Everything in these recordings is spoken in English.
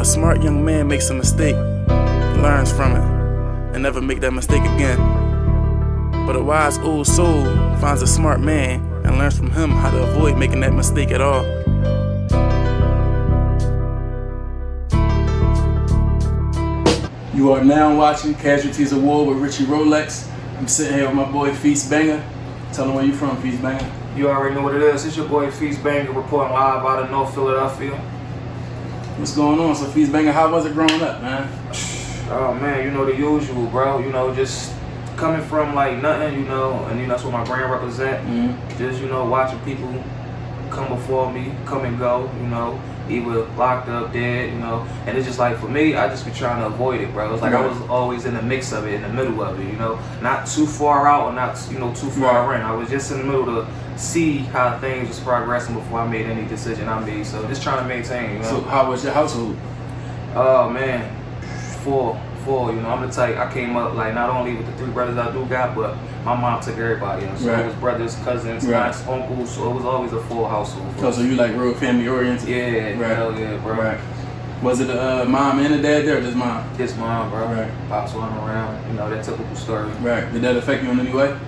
A smart young man makes a mistake, learns from it, and never make that mistake again. But a wise old soul finds a smart man and learns from him how to avoid making that mistake at all. You are now watching Casualties of War with Richyrolex. I'm sitting here with my boy Fis Banga. Tell them where you from, Fis Banga. You already know what it is. It's your boy Fis Banga reporting live out of North Philadelphia. What's going on? So Fis Banga, how was it growing up, man? Oh man, you know the usual, bro. You know, just coming from like nothing, you know, and you know that's what my brand represent. Just, you know, watching people come before me, come and go, you know, either locked up, dead, you know, and it's just like, for me, I just be trying to avoid it, bro. It's like I was always in the mix of it, in the middle of it, you know, not too far out or not, you know, too far in. I was just in the middle to see how things was progressing before I made any decision I made. So just trying to maintain, you know. So how was your household? Oh man, four, you know, I'm the type, I came up like not only with the 3 brothers I do got, but my mom took everybody else. So it was brothers, cousins, aunts, uncles, so it was always a full household. So you like real family oriented? Yeah, hell yeah, bro. Was it a mom and a dad there, or just mom? Just mom, bro. Pops running around, you know, that typical story. Did that affect you in any way?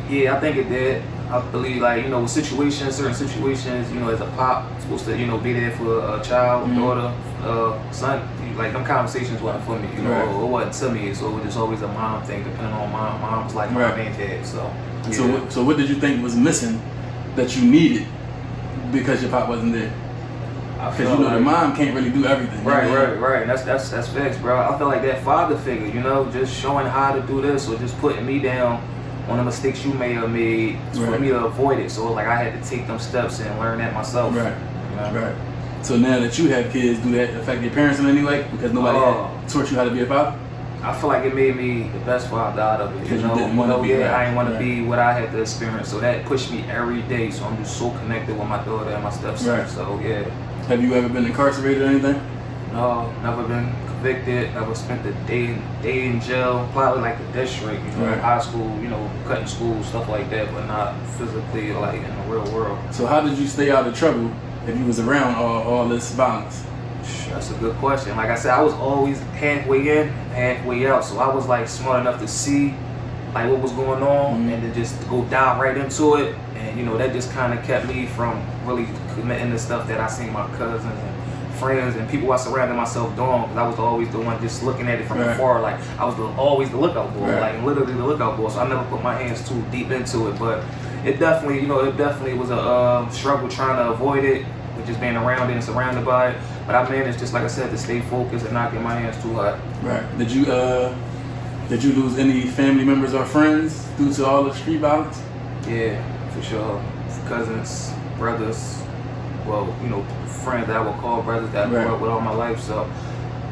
Yeah, I think it did. I believe, like, you know, with situations, certain situations, you know, as a pop, supposed to, you know, be there for a child, daughter, son. Like, them conversations wasn't for me, you know, it wasn't to me. So it was just always a mom thing, depending on mom. Mom was like my main dad, so. Yeah. So what did you think was missing that you needed because your pop wasn't there? Because you know like, the mom can't really do everything. Right. That's facts, bro. I feel like that father figure, you know, just showing how to do this or just putting me down on the mistakes you may have made for me to avoid it. So like I had to take them steps and learn that myself. You know? So now that you have kids, do that affect your parents in any way? Because nobody had taught you how to be a father? I feel like it made me the best father out of it. You know, I didn't want to be what I had to experience. So that pushed me every day. So I'm just so connected with my daughter and my stepson. So yeah. Have you ever been incarcerated or anything? No, never been convicted. Never spent a day in jail. Probably like the district, you know, high school, you know, cutting school, stuff like that, but not physically like in the real world. So how did you stay out of trouble if you was around all this violence? That's a good question. Like I said, I was always halfway in, halfway out. So I was like smart enough to see like what was going on and to just go dive right into it. And you know, that just kind of kept me from really committing the stuff that I seen my cousins and friends and people I surrounded myself doing, because I was always the one just looking at it from afar. Like I was always the lookout boy, like literally the lookout boy. So I never put my hands too deep into it, but it definitely, you know, it definitely was a struggle trying to avoid it, with just being around it and surrounded by it. But I managed, just like I said, to stay focused and not get my hands too hot. Did you lose any family members or friends due to all the street violence? Yeah, for sure. Cousins, brothers, well, you know, friends that I would call brothers that I grew up with all my life. So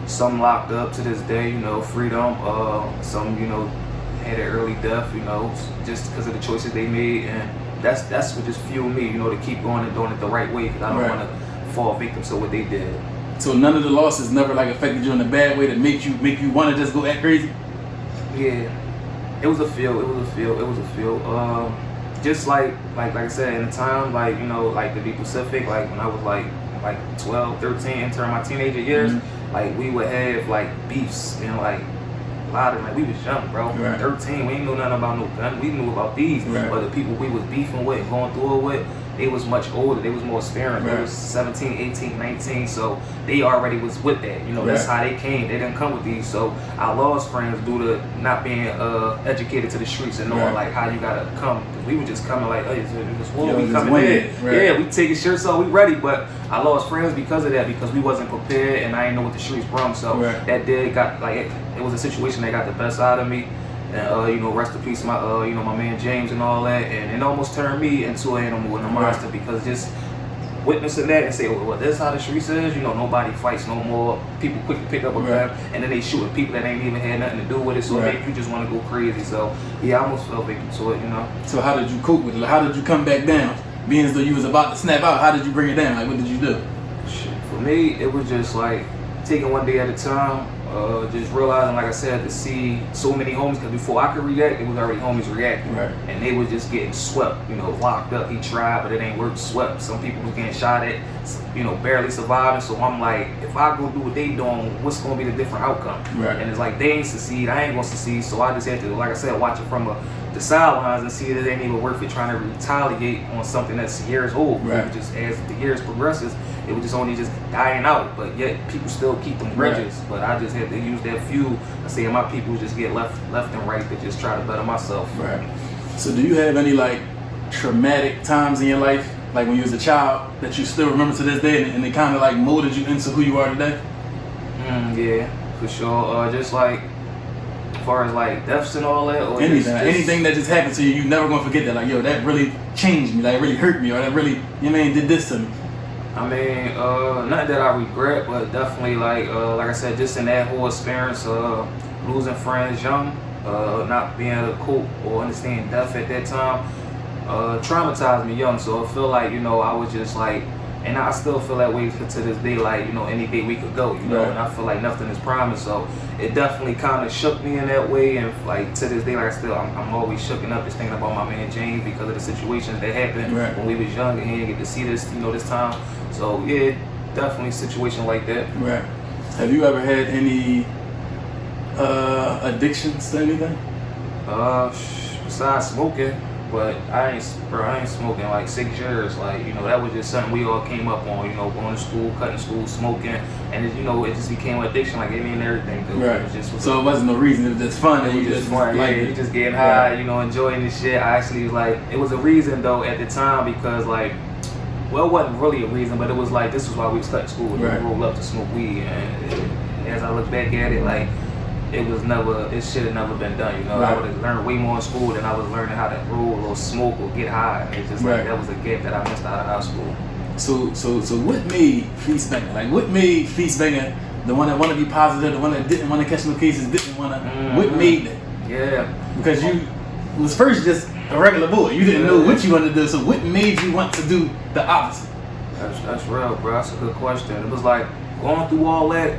some locked up to this day, you know, freedom. Some, you know, had an early death, you know, just because of the choices they made. And that's what just fueled me, you know, to keep going and doing it the right way, because I don't want to fall victim to what they did. So none of the losses never like affected you in a bad way to make you want to just go act crazy? Yeah, it was a feel. Just like I said, in the time, like, you know, like to be specific, like when I was like 12, 13, entering my teenager years, like we would have like beefs and like a lot of, like, we was young, bro. 13, we ain't know nothing about no gun. We knew about these, but the people we was beefing with and going through it with, they was much older, they was more experienced. They was 17, 18, 19, so they already was with that. You know, that's how they came. They didn't come with these. So I lost friends due to not being educated to the streets and knowing like how you gotta come. We were just coming like, hey, this war, we coming in. Yeah, we taking shirts off, we ready. But I lost friends because of that, because we wasn't prepared and I didn't know what the streets brought. So that did got like it was a situation that got the best out of me. And you know, rest in peace, my you know, my man James and all that, and it almost turned me into an animal and a monster, because just witnessing that and say, well, this is how the streets is, you know, nobody fights no more. People quick to pick up a gun, and then they shooting people that ain't even had nothing to do with it, so it make you just want to go crazy. So yeah, I almost fell victim to it, you know. So how did you cope with it? How did you come back down? Being as though you was about to snap out, how did you bring it down? Like, what did you do? Shit, for me, it was just like taking one day at a time. Just realizing, like I said, to see so many homies, because before I could react, it was already homies reacting. Right. And they was just getting swept, you know, locked up. He tried, but it ain't worked, swept. Some people was getting shot at, you know, barely surviving. So I'm like, if I go do what they doing, what's going to be the different outcome? Right. And it's like, they ain't succeed, I ain't going to succeed. So I just had to, like I said, watch it from the sidelines and see that it ain't even worth it trying to retaliate on something that's years old. Right. Just as the years progresses, it was just only just dying out, but yet people still keep them grudges. Right. But I just had to use that fuel. I say my people just get left and right to just try to better myself. Right. So do you have any like traumatic times in your life, like when you was a child, that you still remember to this day, and it kind of like molded you into who you are today? Yeah, for sure. Just like as far as like deaths and all that, or anything that just happened to you, you never gonna forget that. Like, yo, that really changed me. Like, really hurt me, or that really, you know what I mean, did this to me. I mean, not that I regret, but definitely like I said, just in that whole experience, losing friends young, not being able to cope or understand death at that time, traumatized me young. So I feel like, you know, I was just like, and I still feel that way to this day, like, you know, any day we could go, you know, and I feel like nothing is promised. So it definitely kind of shook me in that way. And like to this day, like I'm always shooken up just thinking about my man James because of the situations that happened when we was young and he didn't get to see this, you know, this time. So yeah, definitely a situation like that. Right. Have you ever had any addictions to anything? Besides smoking, but I ain't smoking like 6 years. Like, you know, that was just something we all came up on. You know, going to school, cutting school, smoking, and it, you know, it just became an addiction. Like any and everything. Dude. Right. It just so it wasn't no reason. It was just fun. It was just fun. Yeah, you just getting high. You know, enjoying this shit. I actually was like, it was a reason though at the time because like. Well, it wasn't really a reason, but it was like, this was why we was cutting school. We rolled up to smoke weed, and as I look back at it, like, it should have never been done, you know? I would have learned way more in school than I was learning how to roll or smoke or get high. And it's just like, that was a gap that I missed out of high school. So what made Fis Banga? Like, what made Fis Banga the one that wanted to be positive, the one that didn't want to catch no cases, didn't want to, what made that? Yeah. Because you was first just a regular boy. You didn't know what you wanted to do. So what made you want to do the opposite? That's real, bro. That's a good question. It was like going through all that,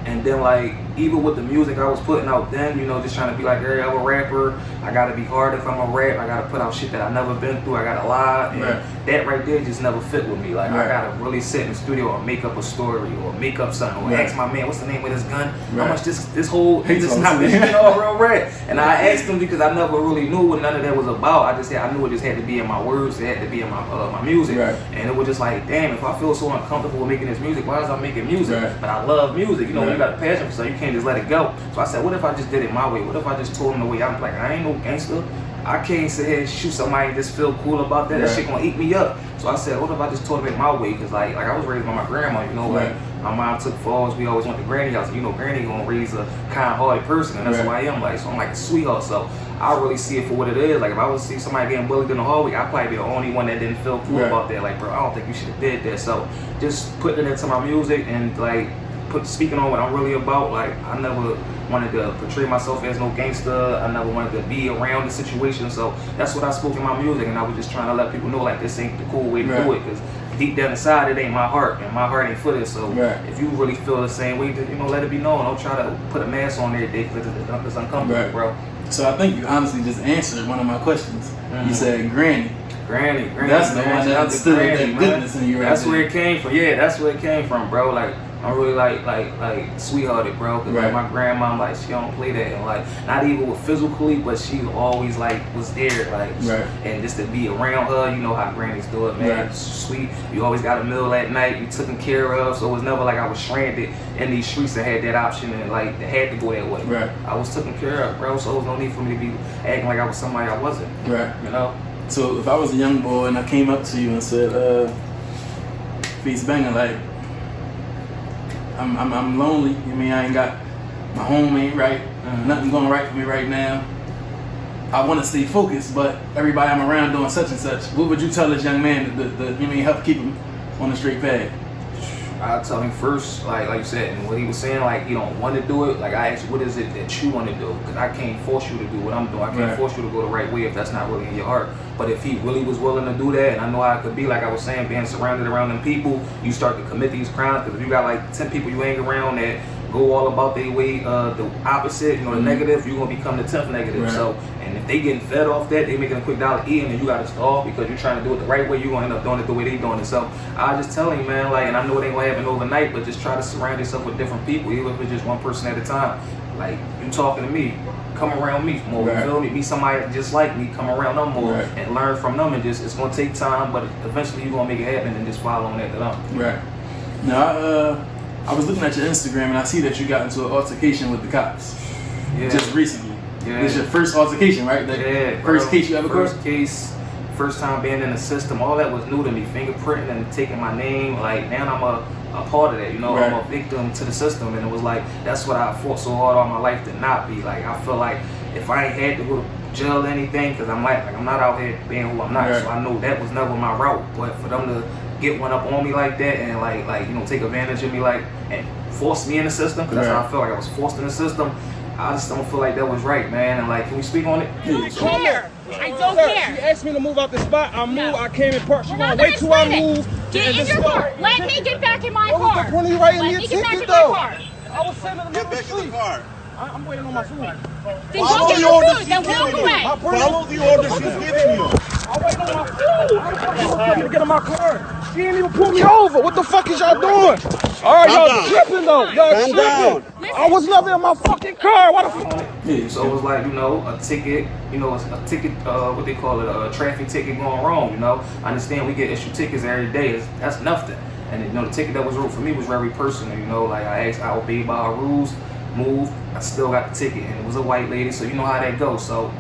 and then like even with the music I was putting out then, you know, just trying to be like every other rapper. I gotta be hard if I'm a rap. I gotta put out shit that I never been through. I gotta lie, and that right there just never fit with me. Like I gotta really sit in the studio and make up a story or make up something or ask my man, what's the name of this gun? How much this whole this not this all real rap? And I asked him because I never really knew what none of that was about. I knew it just had to be in my words. It had to be in my music. And it was just like, damn, if I feel so uncomfortable with making this music, why is I making music? But I love music. You know, when you got a passion for something, you can't just let it go. So I said, what if I just did it my way? What if I just told him the way I'm like, I ain't no gangster. I can't sit here and shoot somebody and just feel cool about that. That shit gonna eat me up. So I said, what if I just told him it my way? Because like I was raised by my grandma, you know, like my mom took falls. We always went to granny house. You know, granny gonna raise a kind-hearted person, and that's who I am. Like, so I'm like a sweetheart. So I really see it for what it is. Like if I was to see somebody getting bullied in the hallway, I'd probably be the only one that didn't feel cool about that. Like, bro, I don't think you should have did that. So just putting it into my music and like speaking on what I'm really about. Like I never wanted to portray myself as no gangster. I never wanted to be around the situation. So that's what I spoke in my music, and I was just trying to let people know like this ain't the cool way to do it, because deep down inside it ain't my heart, and my heart ain't for this. So if you really feel the same way, then, you know, let it be known. Don't try to put a mask on every day because it's uncomfortable, bro. So I think you honestly just answered one of my questions. You said granny. Granny. That's the one that understood that goodness in you. That's where it came from. Yeah, that's where it came from, bro. Like I'm really like sweethearted, bro. Cause like my grandma, like she don't play that, and like not even with physically, but she always like was there, like and just to be around her, you know how grannies do it, man. Sweet. You always got a meal at night. You taken care of, so it was never like I was stranded in these streets and had that option and like had to go that way. I was taken care of, bro. So there was no need for me to be acting like I was somebody I wasn't. You know. So if I was a young boy and I came up to you and said, Fis Banga, like, I'm lonely. I mean, I ain't got, my home ain't right. Nothing going right for me right now. I want to stay focused, but everybody I'm around doing such and such. What would you tell this young man to help keep him on the straight path? I tell him first, like you said, and what he was saying, like he don't want to do it. Like I asked, what is it that you want to do? Because I can't force you to do what I'm doing. I can't force you to go the right way if that's not really in your heart. But if he really was willing to do that, and I know how it could be, like I was saying, being surrounded around them people, you start to commit these crimes. Because if you got like 10 people you hang around that go all about their way, the opposite, you know, the negative, you're gonna become the 10th negative. Right. So, and if they getting fed off that, they making a quick dollar in, and you gotta stall because you're trying to do it the right way, you're gonna end up doing it the way they doing it. So I just tell you, man, like, and I know it ain't gonna happen overnight, but just try to surround yourself with different people, even if it's just one person at a time. Like, you talking to me, come around me more, you feel me? Be somebody just like me, come around them more and learn from them, and just, it's gonna take time, but eventually you're gonna make it happen, and just follow on that. Right. Now, I was looking at your Instagram and I see that you got into an altercation with the cops just recently. Yeah. This is your first altercation, right? First case you ever caught? First case, first time being in the system. All that was new to me. Fingerprinting and taking my name. Like, now I'm a part of that, you know. I'm a victim to the system, and it was like, that's what I fought so hard all my life to not be. Like, I feel like if I ain't had to go to jail or anything, because I'm like I'm not out here being who I'm not. So I know that was never my route. But for them to get one up on me like that and like you know, take advantage of me, like, and force me in the system, because that's how I felt, like I was forced in the system. I just don't feel like that was right, man. And like, can we speak on it? I don't care. I don't care. She asked me to move out the spot. I moved. No. I came in park. She gonna wait till I move. Get in your car. Let me get back in my car. What was the point of you writing me a ticket, though? I was sitting in the middle of the street. I'm waiting on my food. Then go get your food. Then walk away. Follow the orders she's giving you. I'm waiting on my food. I'm trying to get in my car. She ain't even pull me over. What the fuck is y'all doing? All right, y'all tripping though. Y'all tripping. I was never in my fucking car. What the fuck? Yeah, so it was like, you know, a ticket, you know, a ticket, what they call it, a traffic ticket going wrong, you know. I understand we get issued tickets every day. That's nothing. And, you know, the ticket that was wrote for me was very personal, you know. Like, I obeyed by our rules, moved, I still got the ticket. And it was a white lady, so you know how that goes. So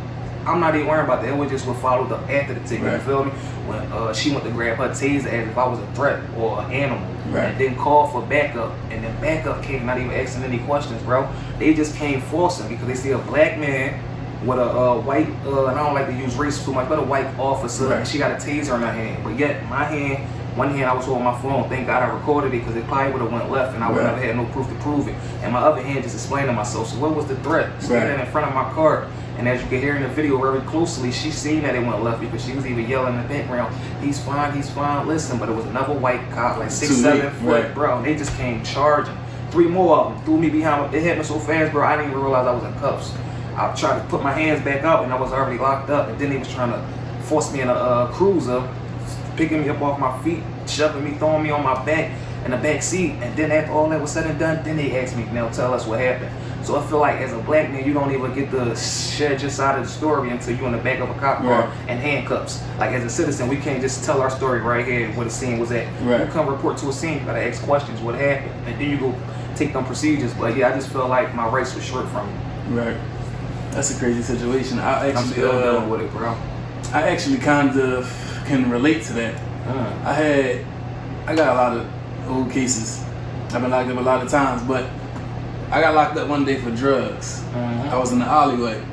I'm not even worried about that. It was just what followed up after the ticket, you feel me? When she went to grab her taser as if I was a threat or an animal, and then called for backup, and then backup came not even asking any questions, bro. They just came forcing because they see a black man with a white, and I don't like to use race too much, but a white officer, and she got a taser in her hand. But yet my hand, one hand I was holding my phone. Thank God I recorded it, because it probably would have went left and I would have never had no proof to prove it. And my other hand just explaining myself. So what was the threat? Standing in front of my car. And as you can hear in the video very closely, she seen that it went left because she was even yelling in the background, he's fine, listen. But it was another white cop, like 6'7" foot, bro. And they just came charging. 3 more of them threw me behind. It hit me so fast, bro, I didn't even realize I was in cuffs. I tried to put my hands back out and I was already locked up. And then they was trying to force me in a cruiser, picking me up off my feet, shoving me, throwing me on my back in the back seat. And then after all that was said and done, then they asked me, now tell us what happened. So I feel like as a black man, you don't even get to share your side of the story until you're in the back of a cop car and handcuffs. Like, as a citizen, we can't just tell our story right here where the scene was at. You come report to a scene, you gotta ask questions, what happened, and then you go take them procedures. But yeah, I just feel like my rights were short from me. Right. That's a crazy situation. I'm still dealing with it, bro. I actually kind of can relate to that. I got a lot of old cases. I've been locked up a lot of times, but I got locked up one day for drugs. I was in the alleyway.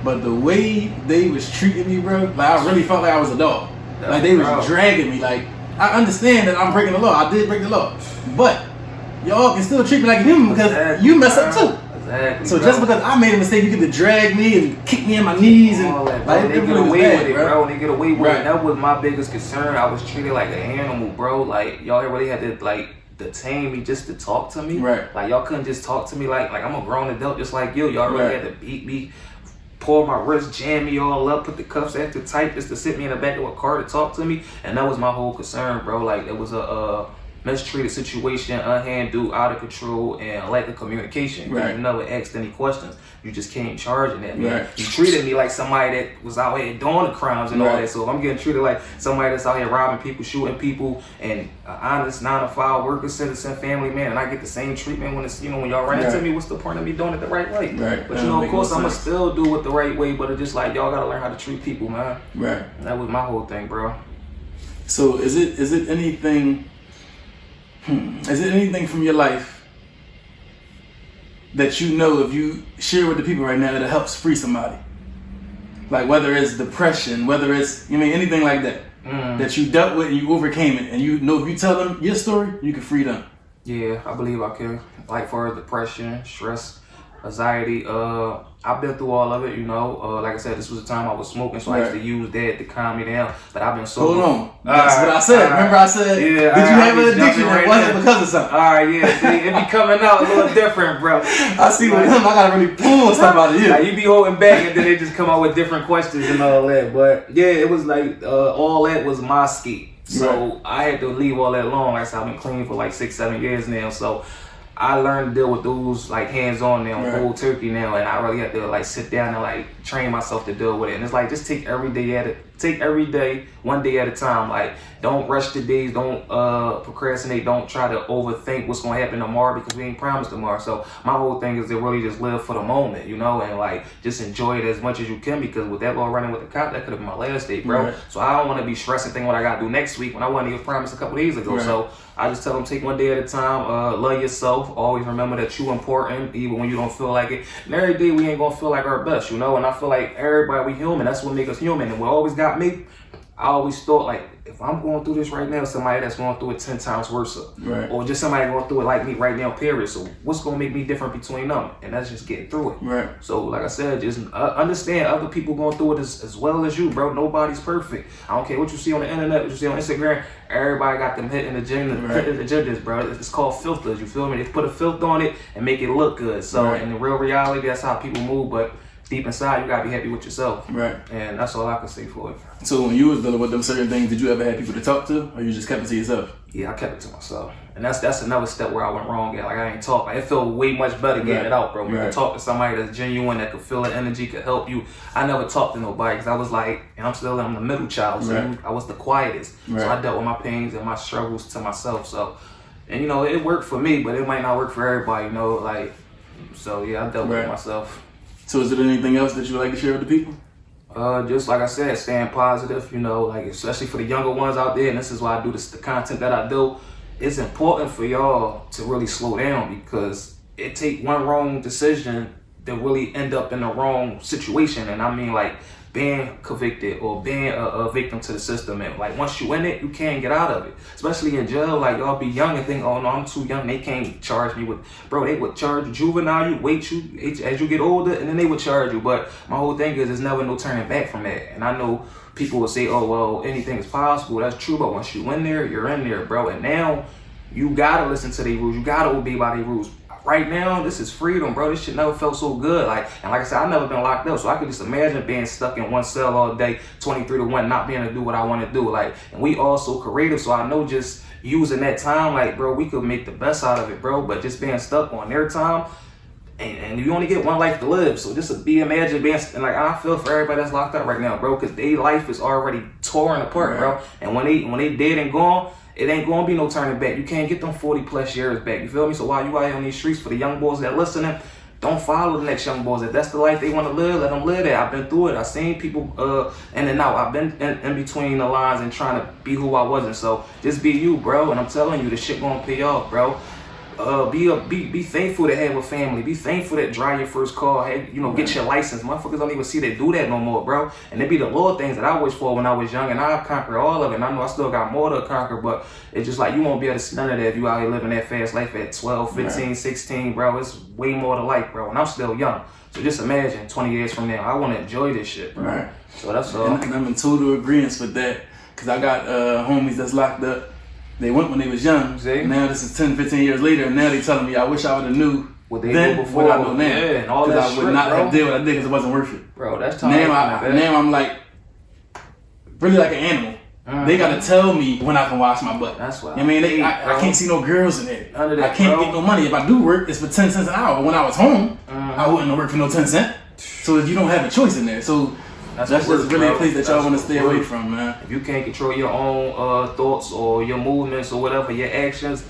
But the way they was treating me, bro, like, I really felt like I was a dog. Like, they was dragging me. Like, I understand that I'm breaking the law. I did break the law. But y'all can still treat me like a human because you mess up too. So just because I made a mistake, you get to drag me and kick me in my knees and all that, like, they get away with it, bro. They get away with it. That was my biggest concern. I was treated like an animal, bro. Like, y'all really had to like detain me just to talk to me. Like, y'all couldn't just talk to me like I'm a grown adult just like you. Y'all really had to beat me, pull my wrist, jam me all up, put the cuffs after tight just to sit me in the back of a car to talk to me. And that was my whole concern, bro. Like, it was a mistreated situation, unhandled, out of control, and lack of communication. You never asked any questions. You just came charging at me. You treated me like somebody that was out here doing the crimes and all that. So if I'm getting treated like somebody that's out here robbing people, shooting people, and an honest 9-to-5 worker, citizen, family man, and I get the same treatment when it's, you know, when y'all run into me, what's the point of me doing it the right way? But you know, of course, I'ma still do it the right way, but it's just like, y'all gotta learn how to treat people, man. And that was my whole thing, bro. So is it anything from your life that you know if you share with the people right now that it helps free somebody? Like, whether it's depression, whether it's, you mean, anything like that, that you dealt with and you overcame it, and you know if you tell them your story, you can free them. Yeah, I believe I can. Like, for depression, stress, anxiety, I've been through all of it, you know. Like I said, this was the time I was smoking, so I used to use that to calm me down. But I've been sober. Hold on. That's what I said. Remember I said, did you have an addiction? wasn't because of something. Alright, yeah, see, it be coming out a little different, bro. I see with him, I gotta really pull stuff out of you. Like, you be holding back and then they just come out with different questions and all that. But yeah, it was like all that was my escape. So I had to leave all that alone. Like I said, I've been clean for like 6-7 years now. So I learned to deal with those like hands-on now, cold turkey now, and I really have to like sit down and like train myself to deal with it. And it's like just take every day, one day at a time. Like don't rush the days, don't procrastinate, don't try to overthink what's gonna happen tomorrow because we ain't promised tomorrow. So my whole thing is to really just live for the moment, you know, and like just enjoy it as much as you can because with that law running with the cop, that could have been my last day, bro. So I don't want to be stressing thinking what I gotta do next week when I wasn't even promised a couple days ago. So I just tell them take one day at a time, love yourself, always remember that you important even when you don't feel like it. And every day we ain't gonna feel like our best, you know, and I feel like everybody, we human, that's what makes us human. And what always got me, I always thought like, if I'm going through this right now, somebody that's going through it 10 times worse, or just somebody going through it like me right now, period. So what's going to make me different between them? And that's just getting through it. So like I said, just understand other people going through it as well as you, bro. Nobody's perfect. I don't care what you see on the internet, what you see on Instagram. Everybody got them hitting agendas, bro. It's called filters, you feel me? They put a filter on it and make it look good. So in the real reality, that's how people move, but deep inside, you gotta be happy with yourself. And that's all I can say for it. So when you was dealing with them certain things, did you ever have people to talk to, or you just kept it to yourself? Yeah, I kept it to myself. And that's another step where I went wrong at. Like I ain't talk. Like, it felt way much better getting it out, bro. When you talk to somebody that's genuine, that could feel the energy, could help you. I never talked to nobody because I was like, and I'm the middle child, so I was the quietest. So I dealt with my pains and my struggles to myself. So, and you know, it worked for me, but it might not work for everybody, you know, like, so yeah, I dealt with it myself. So is there anything else that you would like to share with the people? Just like I said, staying positive, you know, like especially for the younger ones out there, and this is why I do the content that I do. It's important for y'all to really slow down because it take one wrong decision to really end up in the wrong situation. And I mean like being convicted or being a victim to the system, and like once you in it, you can't get out of it. Especially in jail, like y'all be young and think, oh no, I'm too young, they can't charge me with, bro, they would charge you juvenile, you wait as you get older, and then they would charge you. But my whole thing is there's never no turning back from that. And I know people will say, oh well, anything is possible. That's true, but once you in there, you're in there, bro. And now you gotta listen to their rules, you gotta obey by their rules. Right now, this is freedom, bro. This shit never felt so good. Like, and like I said, I've never been locked up, so I could just imagine being stuck in one cell all day, 23-1, not being able to do what I want to do. Like, and we all so creative, so I know just using that time, like, bro, we could make the best out of it, bro. But just being stuck on their time, and you only get one life to live. So just imagine being, and like, I feel for everybody that's locked up right now, bro, because their life is already torn apart, bro. And when they dead and gone, it ain't gonna be no turning back. You can't get them 40+ years back. You feel me? So while you out here on these streets, for the young boys that listening, don't follow the next young boys. If that's the life they want to live, let them live that. I've been through it. I've seen people in and out. I've been in between the lines and trying to be who I wasn't. So just be you, bro. And I'm telling you, this shit gonna pay off, bro. Be thankful to have a family. Be thankful that drive your first car. Hey, you know, get your license. Motherfuckers don't even see they do that no more, bro. And it be the little things that I wish for when I was young, and I conquered all of it. And I know I still got more to conquer, but it's just like you won't be able to see none of that if you out here living that fast life at 12, 15, 16, bro. It's way more to life, bro. And I'm still young. So just imagine 20 years from now, I want to enjoy this shit, bro. So that's all. And I'm in total agreement with that, because I got homies that's locked up. They went when they was young. Now this is 10, 15 years later, and now they telling me I wish I would have knew what they then knew before. What I know now. Yeah, and all that I would not have did what I did because it wasn't worth it. Bro, that's time. Now I'm like, really like an animal. They gotta tell me when I can wash my butt. That's what I mean. I can't see no girls in there. I can't get no money. If I do work, it's for 10 cents an hour. But when I was home, I wouldn't work for no 10 cents. So you don't have a choice in there. So that's just really a place that y'all want to stay away from, man. If you can't control your own thoughts or your movements or whatever, your actions,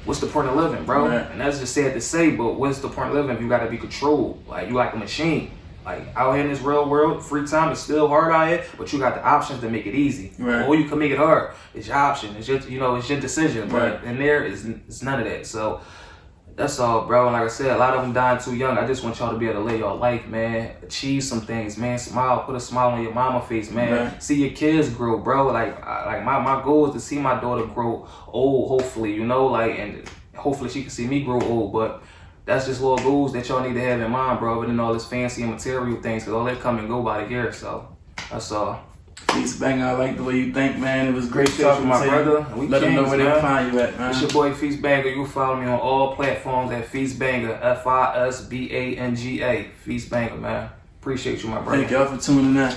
what's the point of living, bro? And that's just sad to say, but what's the point of living if you got to be controlled? Like, you like a machine. Like, out here in this real world, free time is still hard out here, but you got the options to make it easy. Or you can make it hard. It's your option. It's just, you know, it's your decision. But in there, it's none of that. So that's all, bro. And like I said, a lot of them dying too young. I just want y'all to be able to live your life, man. Achieve some things, man. Smile. Put a smile on your mama face, man. See your kids grow, bro. Like my goal is to see my daughter grow old, hopefully, you know, like, and hopefully she can see me grow old. But that's just little goals that y'all need to have in mind, bro. Other than all this fancy and material things, because all that come and go by the year. So that's all. Fis Banga, I like the way you think, man. It was great Appreciate talking you, my to you. brother. We Let them know kings, where they man. can find you at, man. It's your boy Fis Banga. You can follow me on all platforms at Fis Banga, FISBANGA. Fis Banga, man. Appreciate you, my brother. Thank y'all for tuning in.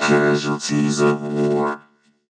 Casualties of war.